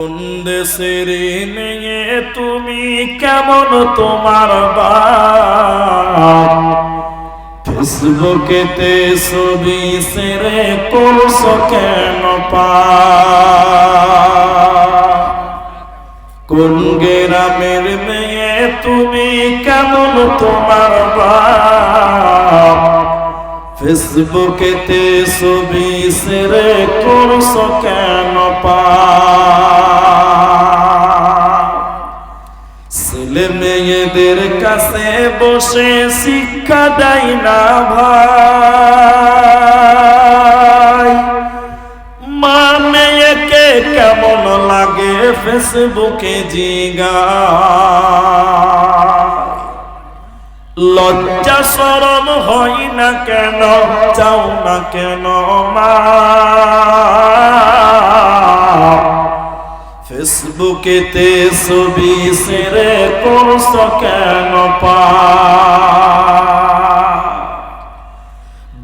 কোন দেশের মেয়ে তুমি, কেমন তোমার বাপ? ফেসবুকেতে ছবি ছেড়ে করছো কেন পাপ? কোন গ্রামের মেয়ে তুমি, কেমন তোমার বাপ? ফেসবুকেতে ছবি ছেড়ে করছো কেন পাপ? ছেলে মেয়েদের কাছে বসে শিক্ষা দেয় না ভাই, মা মেয়েকে কেমন লাগে ফেসবুকে জিগায়। লজ্জা শরম হয় না কেন, চাও না কেন মা? ফেসবুকেতে ছবি ছেড়ে করছো কেন পাপ?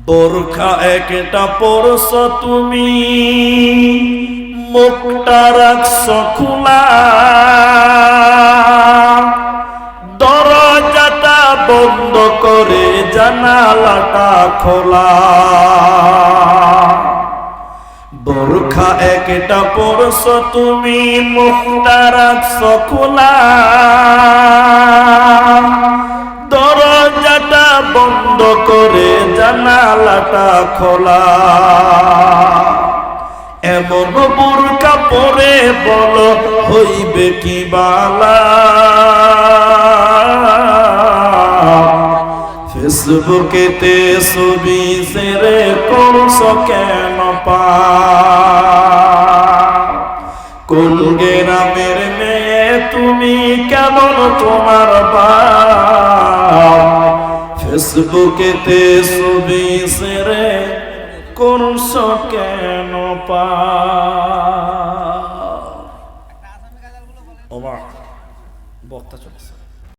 বোরখা একটা পরছো তুমি, মুখটা রাখছো খোলা, দরজাটা বন্ধ করে জানালাটা খোলা। বোরখা একটা পরছো তুমি, মুখটা রাখছো খোলা, দরজাটা বন্ধ করে জানালাটা খোলা। এমন বোরখা পরে বলো হইবে কি বালা? ফেসবুকেতে ছবি ছেড়ে করছো কেন পাপ? কোন গ্রামের মেয়ে তুমি, কেমন তোমার বাপ? ফেসবুকেতে ছবি ছেড়ে করছো কেন পাপ? ওমা বক্তা চলেছে।